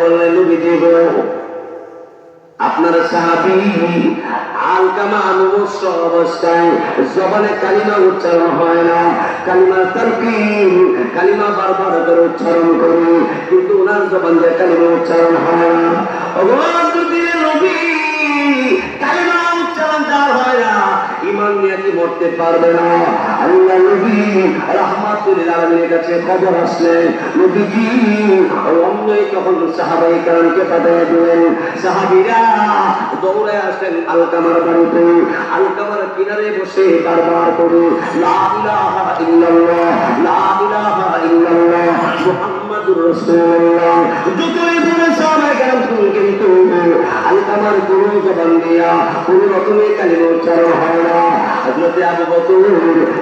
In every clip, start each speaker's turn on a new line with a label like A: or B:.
A: বললেন, নবীজি গো, আপনার সাহাবী আলকামা মুমূর্ষ অবস্থায় জবানে কালিমা উচ্চারণ হয় না, কালিমা তালকিন, কালিমা বারবার করে উচ্চারণ করে, কিন্তু ওনার জবান দিয়ে কালিমা উচ্চারণ হয় না। নবী, কালিমা উচ্চারণ যার হয় না, ঈমান নিয়ে কি মরতে পারবে না? আল্লাহ নবী রাহমাতুল আলামিনের কাছে খবর আসলে নবীজি অন্যই তখন সাহাবায়ে কেরামকে পাঠিয়ে দিলেন। সাহাবীরা দৌড়ে আসলেন আলকামার বাড়িতে। আলকামার কিনারে বসে বারবার করে লা ইলাহা ইল্লাল্লাহ, লা ইলাহা ইল্লাল্লাহ, মুহাম্মাদুর রাসূলুল্লাহ যতই বলে সাহাবায়ে কেরাম কিন্তু আলকামার কোনো জবান দিয়া কোনো রকমের কালিমা উচ্চারণ হয় না। হযরত আবু বকর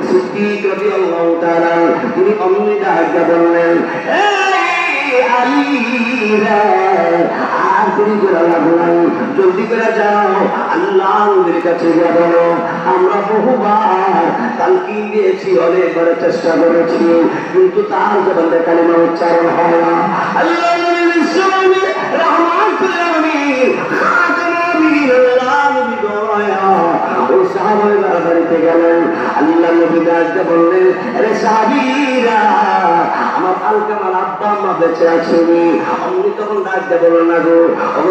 A: সিদ্দিক রাদিয়াল্লাহু তাআলা তিনি অমনি ডাক বললেন, আর দেরি করা লাগবে না, জলদি করে যাও, আল্লাহ নবীর কাছে গিয়ে বলো আমরা বহুবার তালকিন দিয়েছি, অনেকবার চেষ্টা করেছি, কিন্তু তার জবানে কালিমা উচ্চারণ হয় না। আল্লাহ নবী বিশ্বনবী রাহমাতুল আলামিন খাতামুন নবীয়্যিন আল্লাহ নবী দয়া ওই সাহাবায়ে বাড়িতে গেলেন। আল্লাহ নবী ডাকতে বললেন, আরে সাহাবীরা, আমার আলকামার আব্বা আম্মা বেঁচে আছেনি? অমনি তখন ডাকতে বললেন, না গো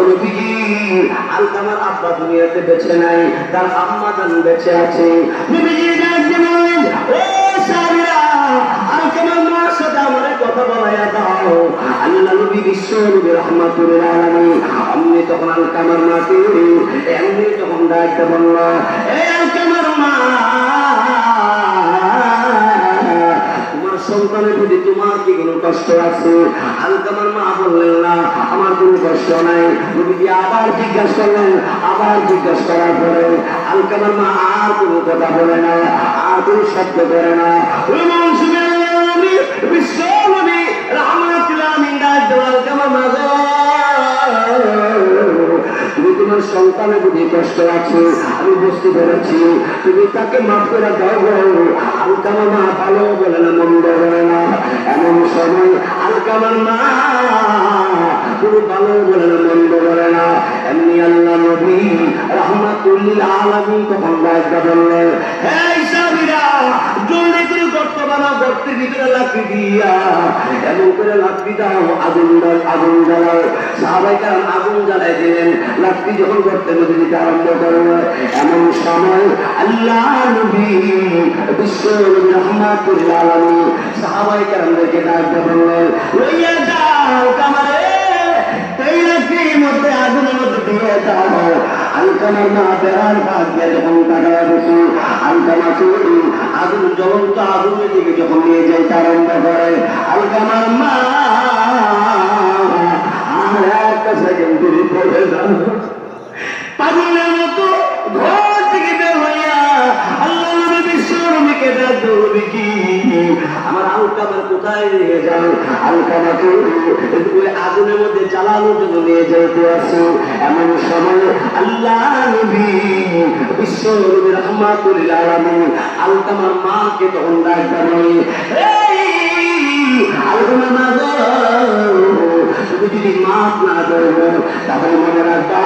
A: নবীজি, আলকামার আব্বা দুনিয়াতে বেঁচে নাই, তার আম্মা জান বেঁচে আছে। নবীজি ডাকতে বললেন, ও সাহাবীরা, আলকামার মার সাথে আমার কথা বলাইয়া দাও। আল্লাহ নবী বিশ্বনবী রাহমাতুল আলামিন অমনি তখন আলকামার মাকে এমনি তখন ডাকতে বলল, এই আলকামার মা, তোমার সন্তানের প্রতি তোমার কি কোনো কষ্ট আছে? আলকামার মা বললেন, না, আমার কোনো কষ্ট নাই। নবীজি আবার জিজ্ঞাসা করলেন, আবার জিজ্ঞাসা করার পরে আলকামার মা আর কোনো কথা বলে না, আর কোনো শব্দ করে না। বিশ্বনবী রাহমাতুল আলামিন ডাকতে আলকামার মা, তুমি তোমার সন্তানের প্রতি কষ্ট আছে, আমি বুঝতে পেরেছি, তুমি তাকে মাফ করে দাও গো। আলকামার মা ভালো বলে না, মন্দ বলে না। এমন সময় আলকামার মা তুমি ভালো বলে না, মন্দ বলে না। এমনি আল্লাহ নবী রাহমাতুল আলামিন তখন ডাকতে বললেন, হে সাহাবীরা, জলদি করে গর্ত বানাও, গর্তের ভিতরে লাকড়ি দিয়া এমন করে লাকড়ি দাও, আগুন জ্বালাও। সাহাবায়ে কেরাম আগুন জ্বালাই দিলেন। লাকড়ি যখন গর্তের মধ্যে দিতে আরম্ভ করলো, এমন সময় আল্লাহ নবী বিশ্বনবী রাহমাতুল আলামিন সাহাবায়ে কেরামদেরকে ডাকতে বললেন, লইয়া যাও কামারে, এই লাকড়ির মধ্যে আগুনের মধ্যে দিয়ে দাও। আলকামার মা বেড়ার ভাগ দিয়ে যখন তাকায় বসে আলকামা চুরি আগুন, জ্বলন্ত আগুনের দিকে যখন নিয়ে যেতে আরম্ভ করে, আলকামার মা আর একটা সেকেন্ড দেরি পড়ে যান, পাগলের মতো ঘর থেকে বের হইয়া আল্লাহ নবী বিশ্বনবীকে ডাকতে বলবে, কি আমার আলকামার কোথায় নিয়ে যাও? আলকামাকে ওই আগুনের মধ্যে জ্বালানোর জন্য নিয়ে যেতে আসো। এমন সময় আল্লাহ নবী বিশ্বনবী রাহমাতুল আলামিন আলকামার মাকে তখন ডাকতে বলে, আলকামার মা গো, তুমি যদি মাফ না করো তাহলে মনে রাখবা,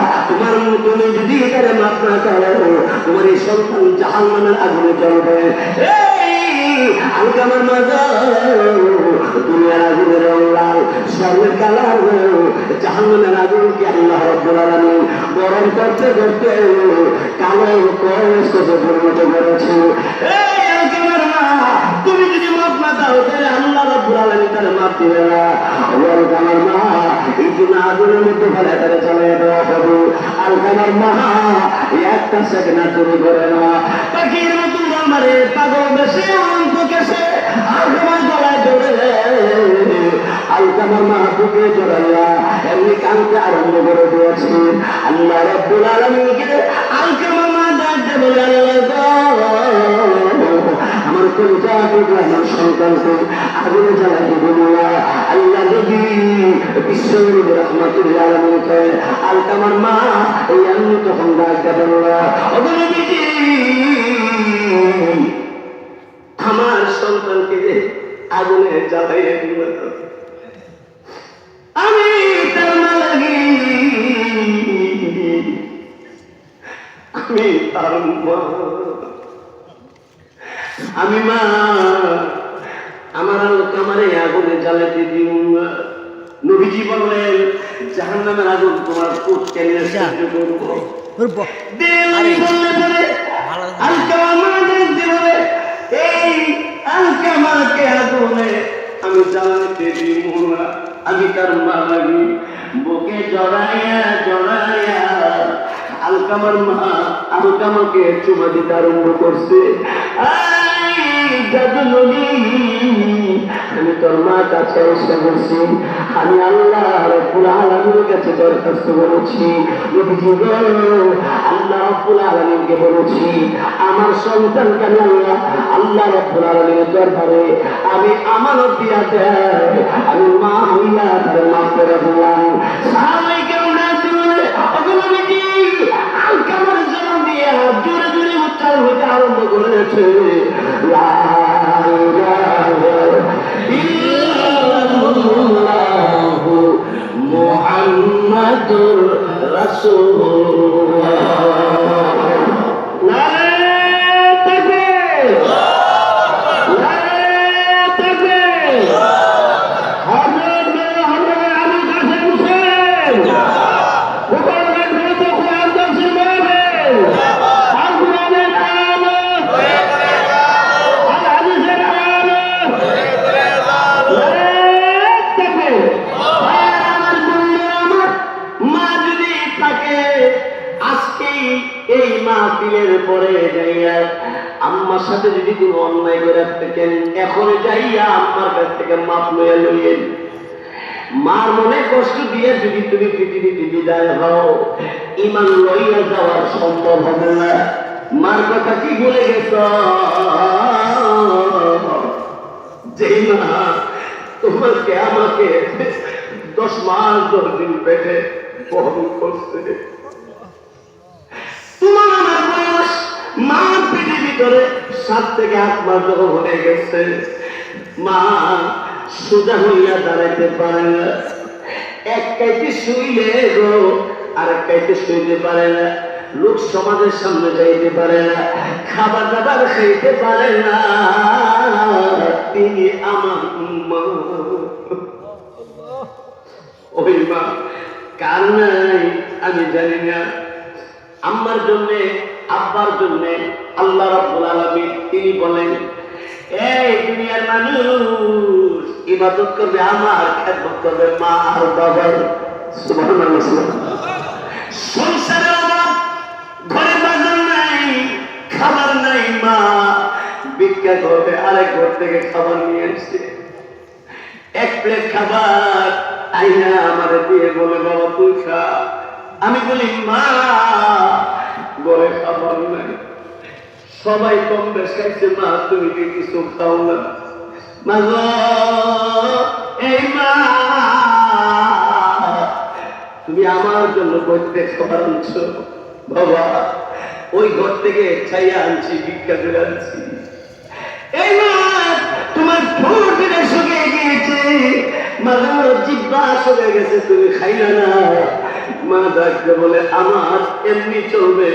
A: তুমি যদি এখানে মাফ না করো, তোমার এই সন্তান জাহান্নামের আগুনে জ্বলবে। আলকামার মা গো, দুনিয়ার আগুনের রং লাল, স্বর্ণের কালার, জাহান্নামের আগুনকে আল্লাহ রাব্বুল আলামিন গরম করতে করতে কালো কষ্টে পরিণত করেছে। আলকামার মা, তুমি যদি মাফ না দাও তাহলে আল্লাহ রাব্বুল আলামিন তার মাফ দিবে না। আলকামার মা এই জন্য আগুনের মধ্যে ফেলে তারা চলে দেওয়া হবে। আলকামার মা একটা সেকেন্ড চুরি করে না, পাখির মতো আমারে পাগল বেশি অন্ত কেসে আলকামার গলায় ধরে আলকামার মা বুকে জড়াইয়া এমনি কাঁদতে আরম্ভ করে দিয়েছে। আল্লাহ রাব্বুল আলামিনকে আলকামার মা ডাকতে বলে, আমার কলিজা টুকরা আমার সন্তানকে আগুনে জ্বালাই দেবো না। আল্লাহ নবী বিশ্বনবী রাহমাতুল আলামিনকে আলকামার মা এই আমি তখন ডাকতে বলল, নবীজি, আমার সন্তানকে আগুনে জ্বালাইয়ে দিল, আমি তার মা আমি মা আমার আলকামারে আগুনে জ্বালাতে দিও না। নবীজি বললেন জাহান্নামের আগুন তোমার কোট কেন সহ্য করবো। এই আলকামাকে আগুনে আমি জ্বালাতে দিব না। আমি তার মা লাগি বুকে জড়াইয়া জড়াইয়া আলকামার মা আলকামাকে চুমা দিতে আরম্ভ করছে। আমি তোর মা কাছে এসে বলছি, আমি আল্লাহ রাব্বুল আলামিনের কাছে দরখাস্ত করেছি, আল্লাহ রাব্বুল আলামিনকে বলেছি আমার সন্তানকে আল্লাহ রাব্বুল আলামিনের দরবারে আমি আমানত দিয়া দেয়, আমি মা হইয়া তাদের মাফ করে দিলাম। আলকামার জন্য দিয়া জোরে জোরে উচ্চারণ হইতে আরম্ভ করেছে মুহাম্মাদুর রাসূলুল্লাহ। পরে যাইয়া আম্মার সাথে যদি কোনো অন্যায় করে থাকেন এখন যাইয়া আম্মার কাছ থেকে মাপ লইয়া লইয়েন। মার মনে কষ্ট দিয়ে যদি তুমি পৃথিবীতে বিদায় হও ঈমান লইয়া যাওয়ার সম্ভব হবে না। মার কথা কি ভুলে গেছ? যে মা তোমাকে আমাকে 10 মাস 10 দিন পেটে বহন করছে, তোমার আমার বয়স মার পেটের ভিতরে 7 থেকে 8 মাস যখন হয়ে গেছে, মা সোজা হইয়া দাঁড়াইতে পারে না, এক কাইতে শুইলে গো আর এক কাইতে শুইতে পারে না, লোক সমাজের সামনে যাইতে পারে না, খাবার দাবার খাইতে পারে না। তিনি আমার মা। ওই মা কার নাই আমি জানি না। আম্মার জন্য আব্বার জন্য আল্লাহ রাব্বুল আলামিন তিনি বলেন, এই দুনিয়ার মানুষ ইবাদত করবে আমার, খেদমত করবে মা আর বাবার। সুবহানাল্লাহ। সংসারের অভাব, ঘরে বাজার নাই, খাবার নাই, মা ভিক্ষা করবে আরেক ঘর থেকে খাবার নিয়ে আসছে। 1 প্লেট খাবার আইনা আমার দিয়ে বলে বাবা তুই খা। আমি বলি মা ঘরে খাবার নাই, সবাই কম বেশ খাইছে, মা তুমি কি কিছু খাও না? মা এই মা তুমি আমার জন্য করতে খাবার আনছো বাবা, ওই ঘর থেকে ছাইয়া আনছি, ভিক্ষা করে আনছি। এই মা তোমার ঠোঁট শুকিয়ে গিয়েছে, মা জিহ্বা শুকিয়ে গেছে, তুমি খাইলা না। মা ডাকতে বলে আমার এমনি চলবে,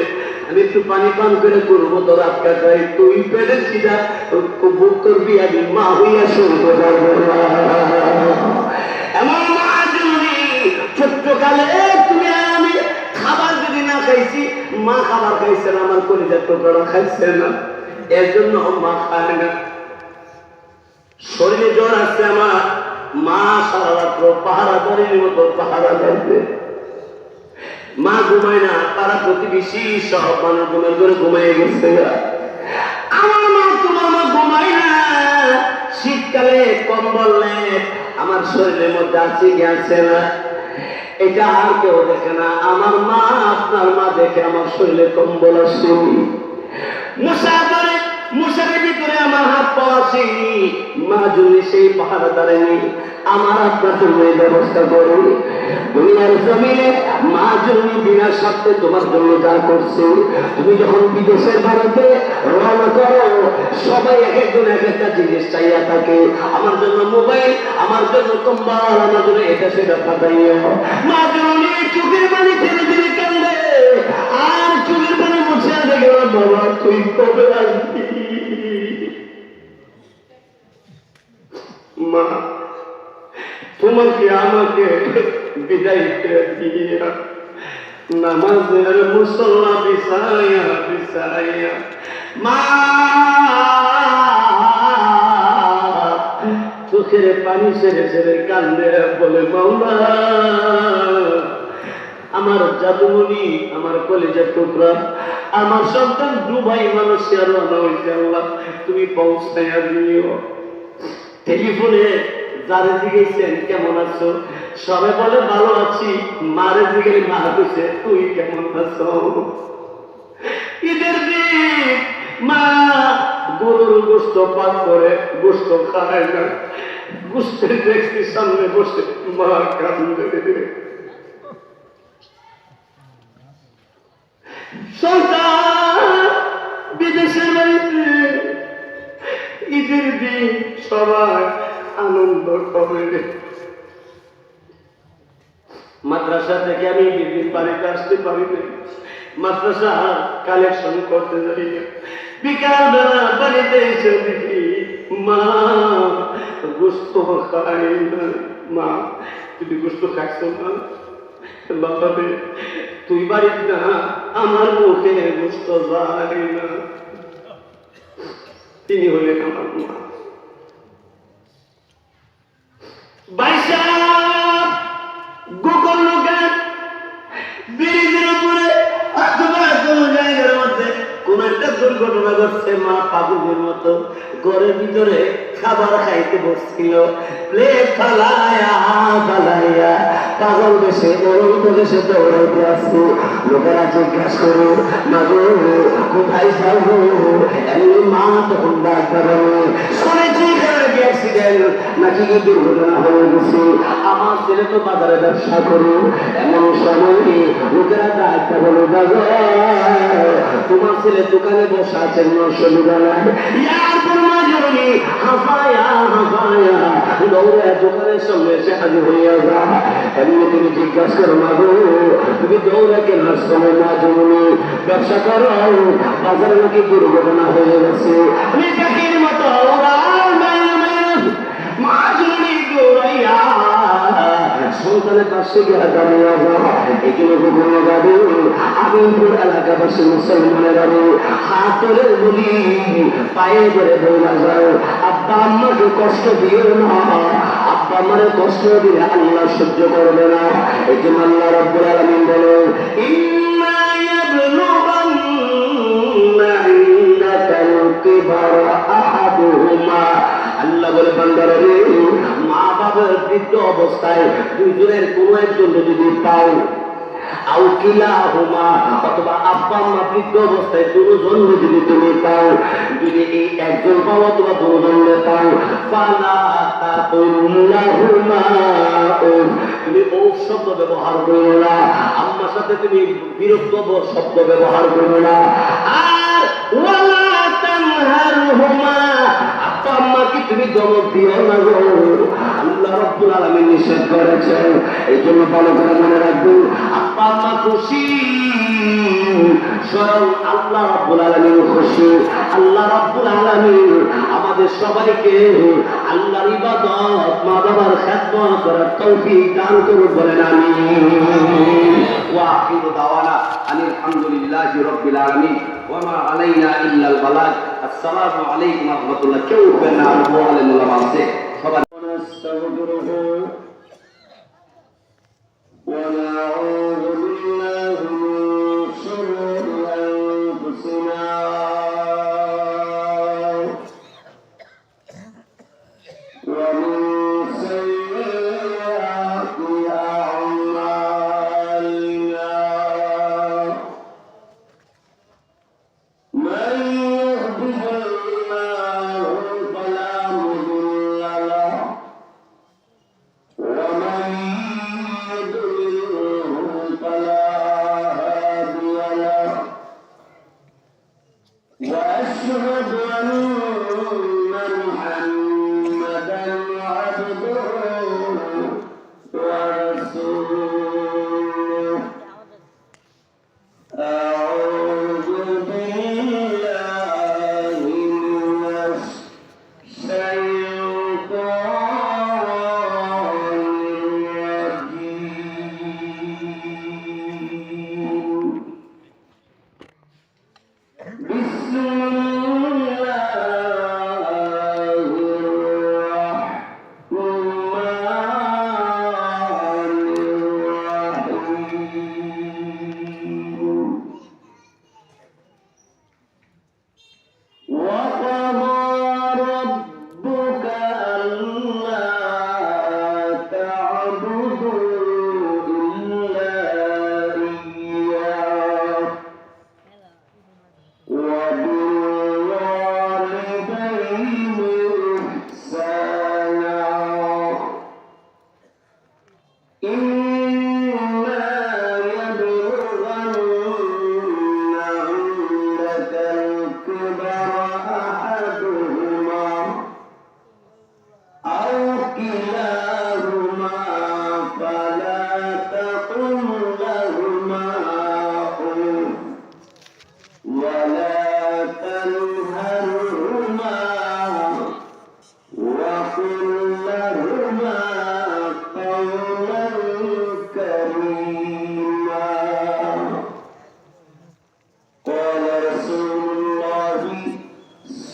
A: আমি একটু পানি পান করে করবো তো রাত কাটাই, তুই পেরেছি না বুক করবি, আমি মা হইয়া শুনতে পারবো না। এমন মা যদি ছোট্ট কালে তুমি আমি খাবার যদি না খাইছি, মা খাবার খাইছে না, আমার কলিজার টুকরা খাইছে না, এর জন্য মা খায় না। শরীরে জ্বর আসছে আমার, মা সারা রাত্র পাহারাদারের মতো পাহারা দেবে, মা ঘুমায় না, তারা প্রতিবেশী সব মানুষ ঘুমের করে ঘুমাই গেছে। আমার মা তোমার মা ঘুমায় না, শীতকালে কম্বল নেই, আমার শরীরের মধ্যে আছে কি আছে না এটা আর কেউ দেখে না। আমার মা আপনার মা দেখে আমার শরীরে কম্বল আসে, মশারের ভিতরে আমার হাত পাওয়া আসেনি, মা যদি সেই পাহাড় দাঁড়ায়নি, আমার আপনার জন্য এই ব্যবস্থা করুন। দুনিয়ার জমিনে মা যদি বিনা স্বার্থে তোমার জন্য যা করছে, তুমি যখন বিদেশের ভারতে রওনা করো, সবাই এক একজন এক একটা জিনিস চাইয়া থাকে, আমার জন্য মোবাইল, আমার জন্য কম্বল, আমার জন্য এটা সেটা পাঠাইও। মা যদি চোখের পানি ছেড়ে ছেড়ে কান্দে, আর চোখের পানি মুছে দেখে বাবা তুই কবে আসবি? মা তোমাকে আমাকে বিদায় দিয়া নামাজের মুসল্লা বিছাইয়া বিছাইয়া মা চোখের পানি ছেড়ে ছেড়ে কান্দে বলে মাওলা আমার জাদুমণি আমার কলেজের টুকরা আমার সন্তান দুবাই মানুষের রানা হয়েছে আল্লাহ তুমি পৌঁছাইয়া দিও। টেলিফোনে যারে জিজ্ঞেসেন কেমন আছো সবাই বলে ভালো আছি, মারে জিজ্ঞেস মা কইছে তুই কেমন আছো? ঈদের দিন মা গরুর গোস্ত পাক করে গোস্ত খায় না, গোস্তের দেখছি সামনে বসে মা কান্দে। সন্তান বিদেশের বাড়িতে ঈদের দিন সবাই আনন্দ করে। মাদ্রাসা থেকে আমি ঈদের দিন বাড়িতে আসতে পারি না, মাদ্রাসা কালেকশন করতে যাই। বিকাল বেলা বাড়িতে এসে দেখি মা গোস্ত খাই না। মা তুমি গোস্ত খাইছ না? বাবা তুই বাড়িতে না আমার মুখে গোস্ত যায় না। তিনি হলেন আমার মা। বাইশা গোকর্ণ ঘাট ব্রিজের উপরে অথবা কোন জায়গার মধ্যে কোন একটা দুর্ঘটনা ঘটছে, মা পাগলের মতো ঘরের ভিতরে খাবার খাইতে বসছিল, প্লেট ফালাইয়া ফালাইয়া পাগল বেশে অরন্ত দেশে দৌড়াইতে আসছে। লোকেরা জিজ্ঞাসা করো মা গো কোথায় যাবো? এমনি মা তখন ডাক ধরে শুনেছি অ্যাক্সিডেন্ট নাকি কি দুর্ঘটনা হয়ে গেছে, আমার ছেলে তো বাজারে ব্যবসা করে। এমন সময় লোকেরা ডাক্তার বলে তোমার ছেলে দোকানে বসে আছেন, অসুবিধা নাই। হাফায়া হাফায়া দৌড়ে দোকানের সামনে এসে হাজির হইয়া যা। এমনি তুমি জিজ্ঞাসা করো মা গো তুমি দৌড়ে কেন আসছো? মা জমনি ব্যবসা করো, বাজারে নাকি দুর্ঘটনা হয়ে গেছে। আমি দেখির মতো সন্তানের পাশে গিয়ে দাঁড়িয়ে এগুলো গোপনে যাবে। আমিনপুর এলাকাবাসী মুসলমানের আমি হাত ধরে বলি পায়ে ধরে দৌড়া যাও, আব্বা আম্মাকে কষ্ট দিও না, আব্বা আমারে কষ্ট দিলে আল্লাহ সহ্য করবে না। এই জন্য আল্লাহ রাব্বুল আলামিন বলে ইন্না ইয়াবলুগান্না ইনদাকাল কিবারা আহাদুহুমা। আল্লাহ বলে বান্দারা রে মা বাবার বৃদ্ধ অবস্থায় দুইজনের কোন একজন যদি পাও আউ কিলাহুমা অথবা আব্বা আম্মা বৃদ্ধ অবস্থায় দুজন যদি তুমি পাও, যদি এই একজন পাও অথবা দুজন পাও ফালা তাকুল্লাহুমা তুমি ও শব্দ ব্যবহার করো না, আম্মার সাথে তুমি বিরক্ত শব্দ ব্যবহার করো না। আর ওয়ালা তানহারহুমা আব্বা আম্মাকে তুমি দমক দিও না গো, আল্লাহ রাব্বুল আলামিন নিষেধ করেছেন। এই জন্য ভালো করে মনে রাখবেন আব্বা আম্মা খুশি, স্বয়ং আল্লাহ রাব্বুল আলামিন খুশি। আল্লাহ রাব্বুল আলামিন আমাদের সবাইকে আল্লাহর ইবাদত মা বাবার খেদমত করার তৌফিক দান করুন, বলেন আমিন। ওয়া আখিরু দাওয়ানা আনিল হামদুলিল্লাহি রাব্বিল আলামিন ওয়া মা আলাইনা ইল্লাল বালাগ। আসসালামু আলাইকুম ওয়া রাহমাতুল্লাহ। কেউ উঠবেন না, আবু আলেম ওলামা আছে সবাই। নাস্তাগফিরুহু ওয়া নাউযু বিল্লাহি মিন শুরুরি আনফুসিনা ওয়া মিন সাইয়্যাতি আ'মালিনা। মান ইয়াহদিহিল্লাহু ফালা মুদিল্লা লাহু ওয়া মান يضلله فلا هادي له وأشهد أن محمدا عبده ورسوله. أعوذ بالله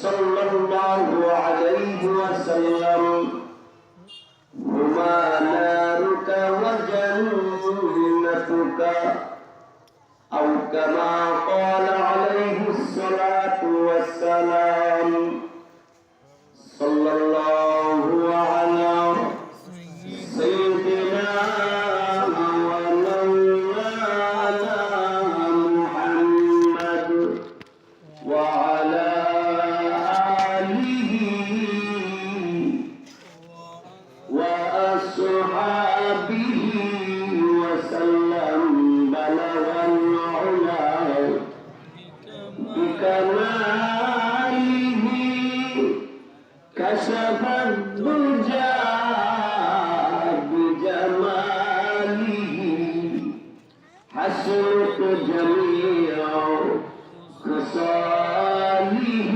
A: সাল্লাল্লাহু আলাইহি ওয়াসাল্লাম হুমা নারুকা ওয়া জান্নাতুকা আও কামা ক্বালা আলাইহিস সালাতু ওয়াস সালাম সাল্লাল্লাহু আলা সাইয়্যিদিনা كشف الدجى بجماله حسنت جميع خصاله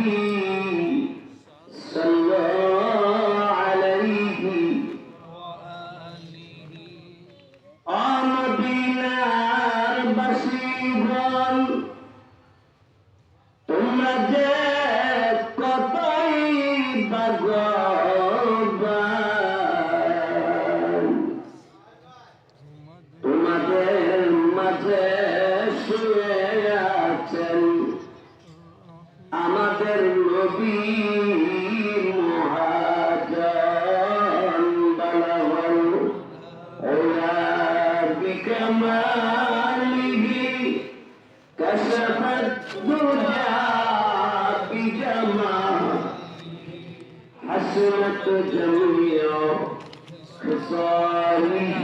A: صلى عليه مدينار بشيرا ثم جاء তোমাদের মাঝে শুয়ে আছেন আমাদের নবী মুহাজ্জার বালাওয়াল ওয়া বিকামালিহি কাশাফাত দুজা حسنت جميع خصاله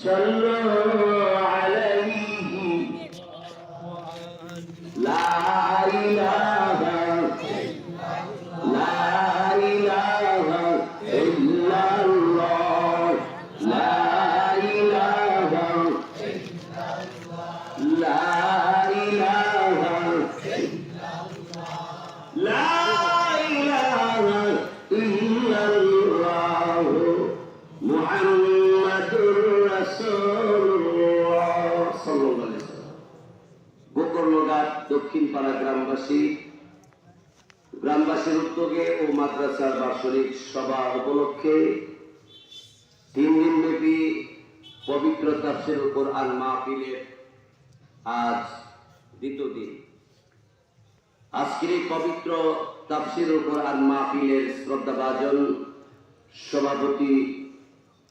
A: صلوا عليه لا إله إلا الله لا إله মুহাম্মাদুর রাসূলুল্লাহ সাল্লাল্লাহু আলাইহি ওয়াসাল্লাম। গোকর্ণঘাট দক্ষিণ পাড়া গ্রামবাসীর উদ্যোগে ও মাদ্রাসার বার্ষিক সভা উপলক্ষে 3 দিনব্যাপী পবিত্র তাফসীরুল কোরআন মাহফিলের আজ দ্বিতীয় দিন। আজকের এই পবিত্র তাফসীরুল কোরআন মাহফিলের শ্রদ্ধাভাজন সভাপতি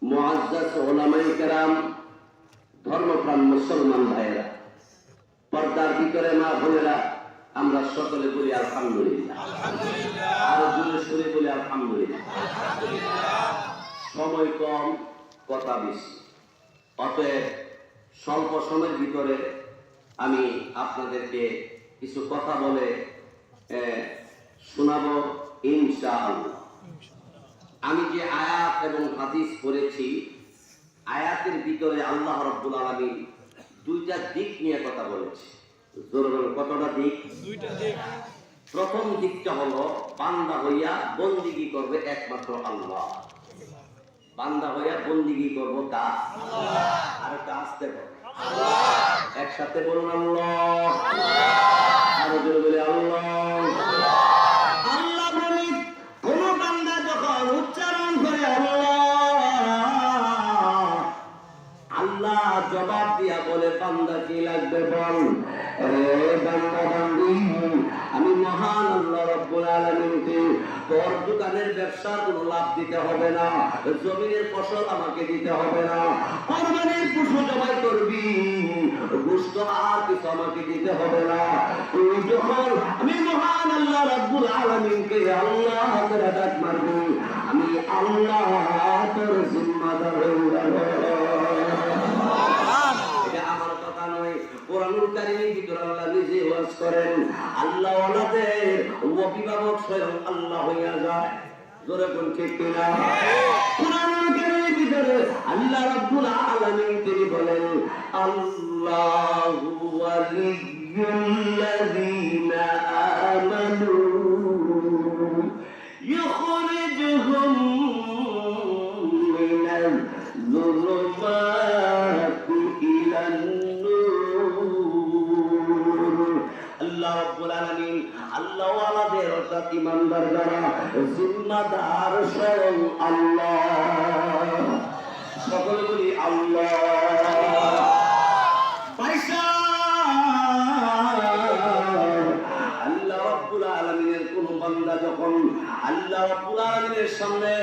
A: মুআজ্জাজ উলামায়ে কেরাম, ধর্মপ্রাণ মুসলমান ভাইয়েরা, পর্দার ভিতরে মা বোনেরা, আমরা সকলে বলি আলহামদুলিল্লাহ। আরো জোরে সুরে বলি আলহামদুলিল্লাহ। সময় কম, কথা বেশি, অতএব স্বল্প সময়ের ভিতরে আমি আপনাদেরকে কিছু কথা বলে শোনাবো ইনশাআল্লাহ। আমি যে আয়াত এবং হাদিস পড়েছি, আয়াতের ভিতরে আল্লাহ রাব্বুল আলামিন দুইটা দিক নিয়ে কথা বলেছে। কতটা দিক? দুইটা দিক। প্রথম দিকটা হলো বান্দা হইয়া বন্দিগি করবে একমাত্র আল্লাহ। বান্দা হইয়া বন্দিগি করবো কার? আল্লাহ। আর একটা আসতে বল আল্লাহ। একসাথে বলুন আল্লাহ। আরো জোরে বলে আল্লাহ। আল্লাহ বলি কোন বান্দা যখন উচ্চারণ করে আল্লাহ জবাব দিয়া বলে বান্দা কি লাগবে বল। বান্দা বান্দি, আমি মহান আল্লাহ রাব্বুল আলামিনকে তোর দোকানের ব্যবসার কোনো লাভ দিতে হবে না, জমিনের ফসল আমাকে দিতে হবে না, কুরবানির পশু জবাই করবি, গোশত আর কিছু আমাকে দিতে হবে না। তুই যখন আমি মহান আল্লাহ রাব্বুল আলামিনকে আল্লাহ করে ডাক মারবি, আমি আল্লাহ তোর জিম্মাদার হয়ে যাব। এটা আমার কথা নয়, কোরআনুল কারীমের ভিতরে আল্লাহ নিজে ওয়াজ করেন, আল্লাহ ওয়ালাদের অভিভাবক স্বয়ং আল্লাহ হইয়া যায়। জোরে কোন ঠিক কিনা? কোরআনুল কারীমের ভিতরে আল্লাহ রাব্বুল আলামিন তিনি বলেন, আল্লাহু ওয়ালিয়্যুল্লাযীনা আমানু ইখরিজুহুম মিনাল যুলুমাতি ইলান নূর। আল্লাহ রাব্বুল আলামিন আল্লাহ ইমানওয়ালাদের অর্থাৎ ইমানদার যারা জিম্মাদার স্বয়ং আল্লাহ। সকলে বলি আল্লাহ। আল্লাহ রাব্বুল আলামিনের কোন বান্দা যখন আল্লাহ রাব্বুল আলামিনের সামনে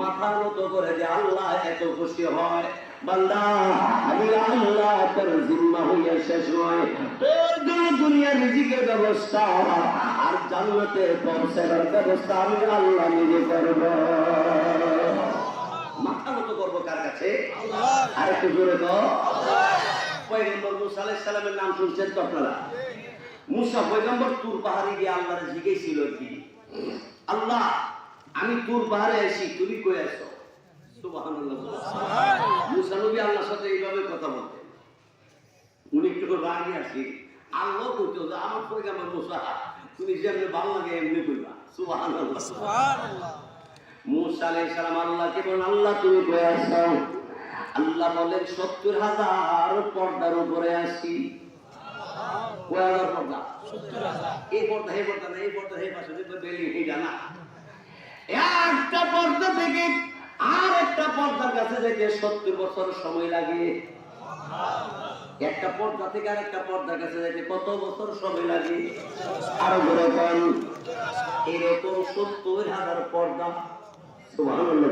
A: মাথা নত করে যে আল্লাহ এত খুশি হয়, বান্দা আমি আল্লাহ তোর জিম্মা হইয়া শেষ নয়, তোর দুনিয়ার রিজিকের ব্যবস্থা আর জান্নাতে পৌঁছানোর ব্যবস্থা আমি আল্লাহ নিজে করব। মাথা নত করবো কার কাছে? আর একটু জোরে তো পয়গম্বর মুসা আলাইহিস সালামের নাম শুনছেন তো আপনারা? মুসা পয়গম্বর তুর পাহাড়ে গিয়ে আল্লাহর জিজ্ঞেসছিল কি, আল্লাহ আমি তুর পাহাড়ে আসি, তুমি কই আছো? সুবহানাল্লাহ। মুসা নবী আল্লাহর সাথে এইভাবে কথা বলতেন। উনি একটু রাগে আসি, আল্লাহ কইতো যে আমার পয়গম্বর মুসা তুমি যেমনি ভালো লাগে এমনি কইবা। সুবহানাল্লাহ সুবহানাল্লাহ। মুসা আলাইহিস সালাম আল্লাহকে বলেন, আল্লাহ তুমি কই আছো? আল্লাহ বলেন ৭০,০০০ পর্দার উপরে আসি। কয়বার পর্দা? ৭০,০০০। এই পর্দা এই পর্দা না, এই পর্দা এই পাশে দেখবে বেলি এই জানা। একটা পর্দা থেকে আর একটা পর্দার কাছে যেতে ৭০ বছর সময় লাগে। একটা পর্দা থেকে আর একটা পর্দার কাছে যেতে কত বছর সময় লাগে? আরো বড় এরকম ৭০,০০০ পর্দা। সুবহানাল্লাহ।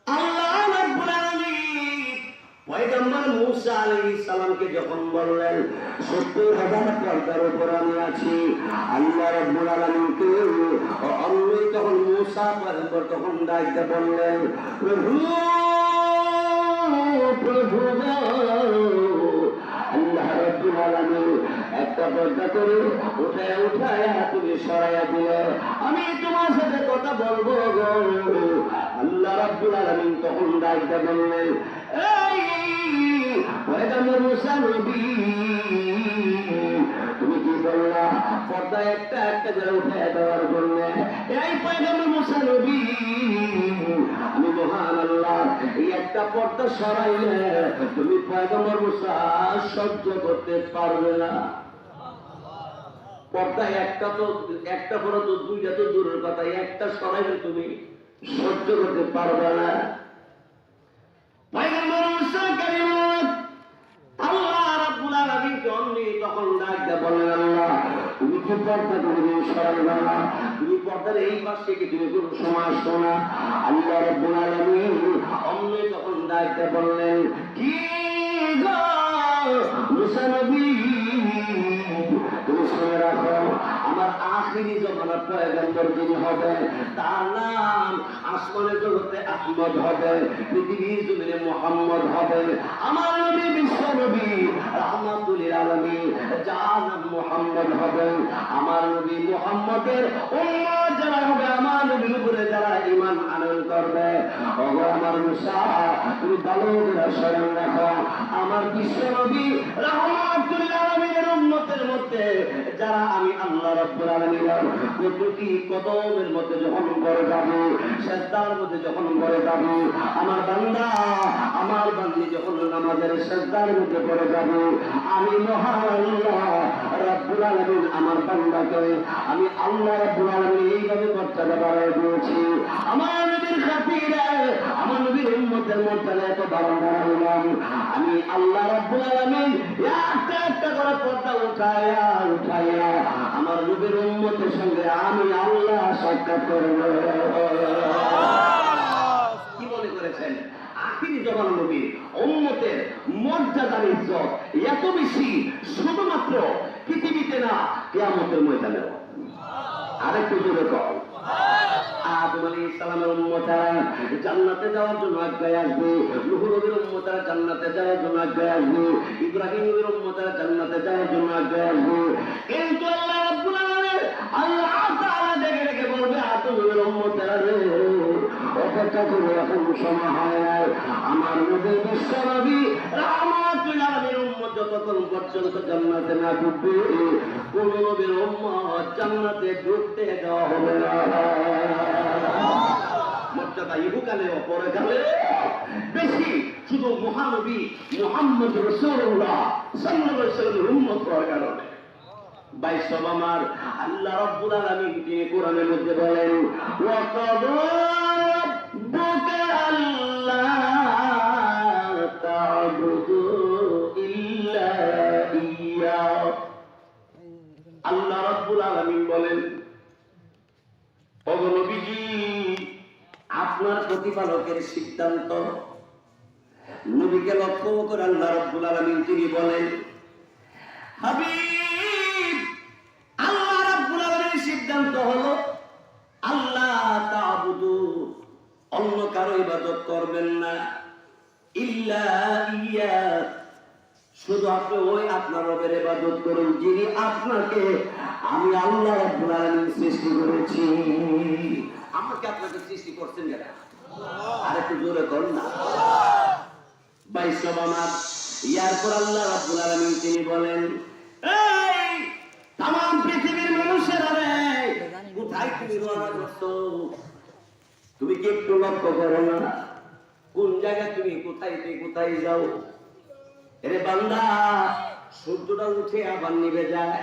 A: আল্লাহ রাব্বুল আলামিন পয়গম্বর মুসা আলাইহিস সালামকে যখন বললেন ৭০,০০০ পর্দার উপর আমি আছি, আল্লাহ রাব্বুল আলামিনকে অন্যই তখন মুসা পয়গম্বর তখন ডাকতে বললেন, প্রভু প্রভু আল্লাহ রাব্বুল আলামিন একটা পর্দা করে উঠায় উঠায় তুমি সরাইয়া দিলে আমি তোমার সাথে কথা বলবো গো। আল্লাহ রাব্বুল আলামিন তখন ডাকতে বললেন, এই পয়গম্বর মুসা নবী তুমি কি বললা পর্দা একটা একটা করে উঠায় দেওয়ার জন্য? এই পয়গম্বর মুসা নবী আমি মহান আল্লাহ এই একটা পর্দা সরাইলে তুমি পয়গম্বর মুসা সহ্য করতে পারবে না। পর্দা একটা তো একটা পরে তো দুইটা তো দূরের কথা, একটা সরাইলে তুমি সহ্য করতে পারবে না। পয়গম্বর মুসা কালিমা আল্লাহ রাব্বুল আলামিন তখন ডাকতে বলেন, আল্লাহ তুমি কি পর্দা করে সরাইবে না? তুমি পর্দার এই পাশে কি তুমি কোনো সময় আসছো না? আল্লাহ রাব্বুল আলামিন তখন ডাকতে বললেন, কি গো মুসা নবী তুমি শুনে রাখো, আমার আখিরি জমানার পয়গম্বর যিনি হবে তার নাম আসমানের জগতে আহমদ হবে, পৃথিবীর জমিনে মুহাম্মদ হবে। আমার নবী বিশ্ব নবী রাহমাতুল লিল আলামিন যার নাম মুহাম্মদ হবে। আমার নবী মুহাম্মদের উম্মত যারা হবে, আমার নবীর উপরে যারা ঈমান আনয়ন করবে, ওগো আমার মুসা তুমি ভালো করে স্মরণ রাখো, আমার বিশ্ব নবী রাহমাতুল লিল আলামিনের উম্মতের মধ্যে যারা আমি আল্লাহ রাব্বুল আলামিনের প্রতি কদমের মধ্যে যখন পড়ে যাব, সিজদার মধ্যে যখন পড়ে যাব, আমার বান্দা আমার বান্দি যখন নামাজের সিজদার মধ্যে পড়ে যাব, আমি মহান আল্লাহ রাব্বুল আলামিন আমার বান্দাকে আমি আল্লাহ রাব্বুল আলামিন এইভাবে মর্যাদা বাড়ায় দিয়েছি। আমার নবীর খাতিরে আমার নবীর উম্মতের মর্যাদা এত বাড়াইলাম, আমি আল্লাহ রাব্বুল আলামিন একটা একটা করে পর্দা উঠায়া উঠায়া আমার নবীর উম্মতের সঙ্গে আমি আল্লাহ সাক্ষাৎ করব। কি মনে করেছেন আখিরি জমানার নবীর উম্মতের মর্যাদার ইজ্জত এত বেশি শুধুমাত্র পৃথিবীতে না, কিয়ামতের ময়দানেও। আরেকটু জোরে কর। আদম আলাইহিস সালামের উম্মতরা জান্নাতে যাওয়ার জন্য আগ্রহে আসবে, নূহ নবীর উম্মতরা জান্নাতে যাওয়ার জন্য আগ্রহে আসবে, ইব্রাহিম নবীর উম্মতরা জান্নাতে যাওয়ার জন্য আগ্রহে আসবে। কিন্তু আল্লাহ রাব্বুল আলামিন আল্লাহ তাআলা ডেকে ডেকে বলবে, আদম নবীর উম্মতরা রে অপেক্ষা করে এখন সময় হয় নাই। আমার নবী বিশ্ব নবী রাহমাতুল আলামিন উম্মত যতক্ষণ পর্যন্ত জান্নাতে না ঢুকবে, কোন নবীর উম্মত জান্নাতে ঢুকতে দেওয়া হবে না। মর্যাদা ইহুকালে ও পরকালে বেশি, শুধু মহানবী মুহাম্মদ রাসূলুল্লাহ সাল্লাল্লাহু আলাইহি ওয়াসাল্লামের উম্মত হওয়ার কারণে। বাইসব আমার আল্লাহ রাব্বুল আলামিন তিনি কোরআনের মধ্যে বলেন ওয়া ক্বাদা রাব্বুকা আল্লা তা'বুদু ইল্লা ইয়্যা। আল্লাহ রাব্বুল আলামিন বলেন ওগো নবীজি আপনার প্রতিপালকের সিদ্ধান্ত। নবীকে লক্ষ্য করে আল্লাহ রাব্বুল আলামিন তিনি বলেন হাবিব আল্লাহ রাব্বুল আলামিনের সিদ্ধান্ত হলো আল্লাহ তা'বুদু অন্য কারো ইবাদত করবেন না, ইল্লা ইয়্যা শুধু আপনি ওই আপনার রবের ইবাদত করুন যিনি আপনাকে আমি আল্লাহ রাব্বুল আলামিন সৃষ্টি করেছি। আমাকে আপনাকে সৃষ্টি করছেন যারা আর একটু জোরে করুন না বাইসব আমার। ইয়ার পর আল্লাহ রাব্বুল আলামিন তিনি বলেন এই तमाम পৃথিবীর মানুষেরা রে কোথায় তুমি রওনা করছো? তুমি কি একটু লক্ষ্য করো না কোন জায়গায় তুমি কোথায় যাও? এরে বান্দা সূর্যটা উঠে আবার নিভে যায়,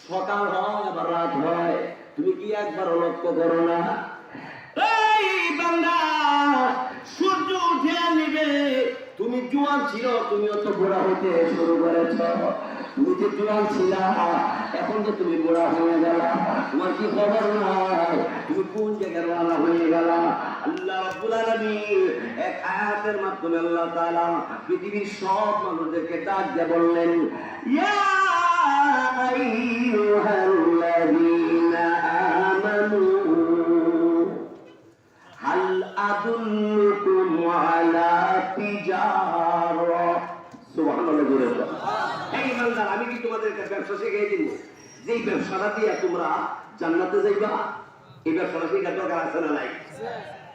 A: সকাল হয় আবার রাত হয়, তুমি কি একবার লক্ষ্য করো না? এই বান্দা সূর্য উঠে নিবে, তুমি জোয়ান ছিল তুমিও তো বুড়া হইতে শুরু করেছ। তুমি যে জোয়ান ছিলা এখন তো তুমি বুড়া হয়ে গেলা, তোমার কি খবর নাই? তুমি কোন জায়গায় রওনা হয়ে গেলা? আল্লাহ রাব্বুল আলামিন এক আয়াতের মাধ্যমে আল্লাহ তাআলা পৃথিবীর সব মানুষদেরকে ডাক দিয়ে বললেন ইয়া আইয়ুহাল্লাযীনা আমানু হাল আদুল্লুকুম আলা তিজারা। সুবহানাল্লাহ জোরে বলো। এই বান্দা আমি কি তোমাদেরকে ব্যবসা শিখিয়ে দিব যেই ব্যবসাটা দিয়ে তোমরা জান্নাতে যাইবা? এই ব্যবসাটা শেখার দরকার আছে না নাই?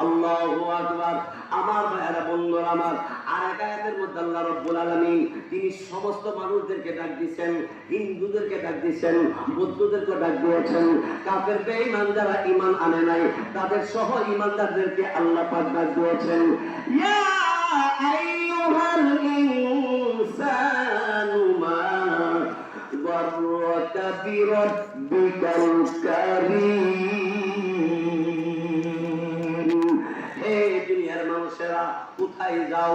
A: আল্লাহু আকবার। আমার ভাইয়েরা বন্ধুরা আমার, আর এক আয়াতের মধ্যে আল্লাহ রাব্বুল আলামিন তিনি সমস্ত মানুষদেরকে ডাক দিয়েছেন, হিন্দুদেরকে ডাক দিয়েছেন, বৌদ্ধদেরকে ডাক দিয়েছেন, কাফের বেঈমান যারা ঈমান আনে নাই তাদের সহ ঈমানদারদেরকে আল্লাহ পাক ডাক দিয়েছেন ইয়া আইয়ুহাল ইনসানু মা গররাকা বিরাব্বিকাল কারীম। হে দুনিয়ার মানুষেরা কোথায় যাও?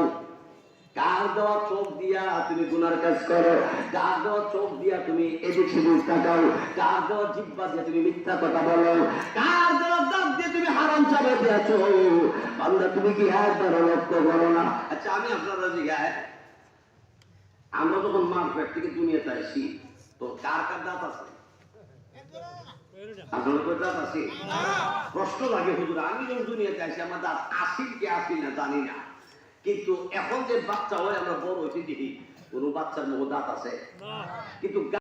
A: কার দেওয়া চোখ দিয়া তুমি গুনার কাজ করো, কার দেওয়া চোখ দিয়া তুমি এদিক সেদিক তাকাও, কার দেওয়া জিহ্বা দিয়ে তুমি মিথ্যা কথা বলো, কার দেওয়া দাঁত দিয়ে তুমি হারাম চালিয়ে দিয়েছ? বান্দা তুমি কি একবার লক্ষ্য করো না? আচ্ছা আমি আপনারা জিজ্ঞাসা, আমরা যখন মার পেট থেকে দুনিয়াতে আসি তো কার কার দাঁত আছে? আপনার দাঁত আছে? প্রশ্ন লাগে হুজুর, আমি যখন দুনিয়াতে আসি আমার দাঁত আসিল কি আসি না জানি না, কিন্তু এখন যে বাচ্চা হয় আমরা বড় হয়েছি দেখি কোন বাচ্চার মুখ দাঁত আছে কিন্তু